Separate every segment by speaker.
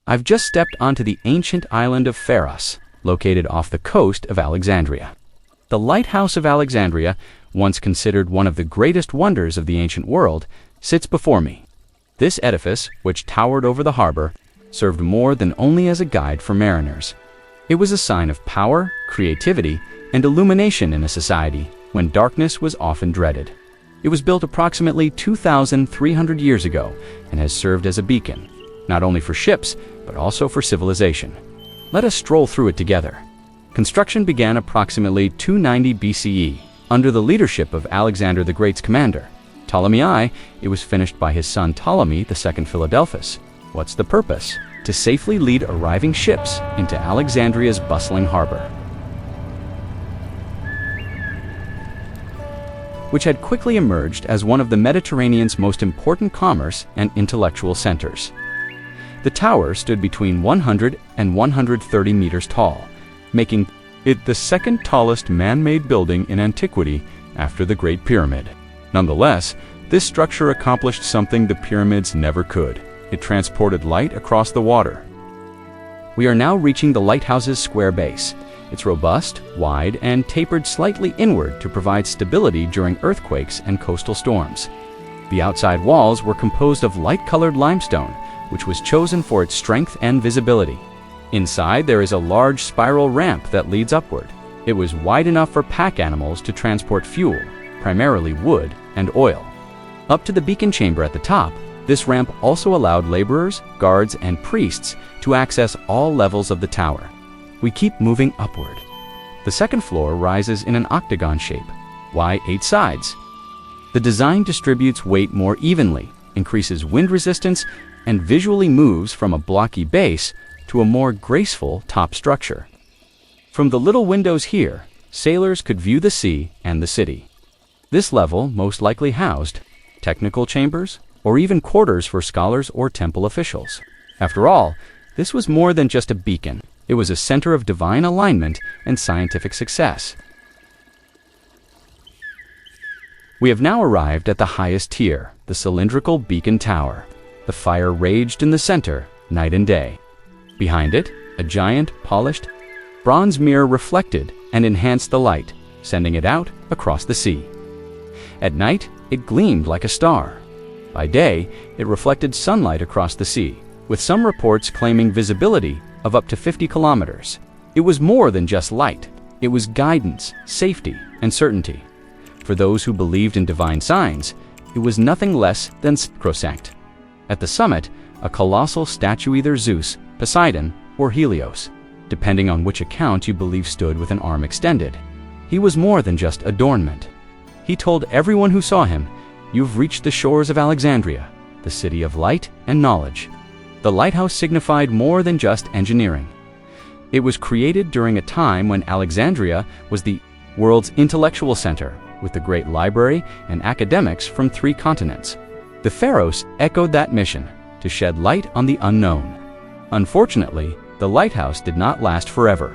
Speaker 1: I've just stepped onto the ancient island of Pharos, located off the coast of Alexandria. The Lighthouse of Alexandria, once considered one of the greatest wonders of the ancient world, sits before me. This edifice, which towered over the harbor, served more than only as a guide for mariners. It was a sign of power, creativity, and illumination in a society when darkness was often dreaded. It was built approximately 2,300 years ago and has served as a beacon, not only for ships, but also for civilization. Let us stroll through it together. Construction began approximately 290 BCE. Under the leadership of Alexander the Great's commander, Ptolemy I. It was finished by his son Ptolemy II Philadelphus. What's the purpose? To safely lead arriving ships into Alexandria's bustling harbor, which had quickly emerged as one of the Mediterranean's most important commerce and intellectual centers. The tower stood between 100 and 130 meters tall, making it the second tallest man-made building in antiquity after the Great Pyramid. Nonetheless, this structure accomplished something the pyramids never could. It transported light across the water. We are now reaching the lighthouse's square base. It's robust, wide, and tapered slightly inward to provide stability during earthquakes and coastal storms. The outside walls were composed of light-colored limestone, which was chosen for its strength and visibility. Inside, there is a large spiral ramp that leads upward. It was wide enough for pack animals to transport fuel, primarily wood and oil. Up to the beacon chamber at the top, this ramp also allowed laborers, guards, and priests to access all levels of the tower. We keep moving upward. The second floor rises in an octagon shape. Why 8 sides? The design distributes weight more evenly, increases wind resistance, and visually moves from a blocky base to a more graceful top structure. From the little windows here, sailors could view the sea and the city. This level most likely housed technical chambers, or even quarters for scholars or temple officials. After all, this was more than just a beacon. It was a center of divine alignment and scientific success. We have now arrived at the highest tier, the cylindrical beacon tower. The fire raged in the center, night and day. Behind it, a giant, polished, bronze mirror reflected and enhanced the light, sending it out across the sea. At night, it gleamed like a star. By day, it reflected sunlight across the sea, with some reports claiming visibility of up to 50 kilometers. It was more than just light. It was guidance, safety, and certainty. For those who believed in divine signs, it was nothing less than sacrosanct. At the summit, a colossal statue, either Zeus, Poseidon, or Helios, depending on which account you believe, stood with an arm extended. He was more than just adornment. He told everyone who saw him, "You've reached the shores of Alexandria, the city of light and knowledge." The lighthouse signified more than just engineering. It was created during a time when Alexandria was the world's intellectual center, with a great library and academics from 3 continents. The Pharos echoed that mission, to shed light on the unknown. Unfortunately, the lighthouse did not last forever.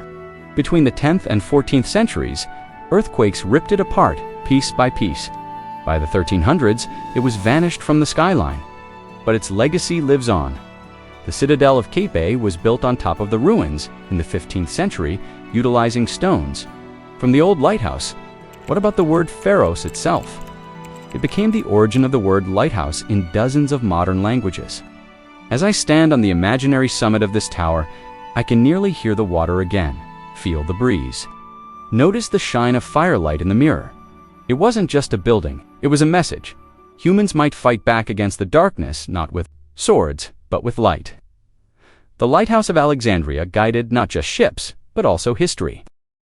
Speaker 1: Between the 10th and 14th centuries, earthquakes ripped it apart, piece by piece. By the 1300s, it was vanished from the skyline. But its legacy lives on. The citadel of Cape was built on top of the ruins in the 15th century, utilizing stones. From the old lighthouse, what about the word Pharos itself? It became the origin of the word lighthouse in dozens of modern languages. As I stand on the imaginary summit of this tower, I can nearly hear the water again, feel the breeze. Notice the shine of firelight in the mirror. It wasn't just a building, it was a message. Humans might fight back against the darkness, not with swords, but with light. The Lighthouse of Alexandria guided not just ships, but also history.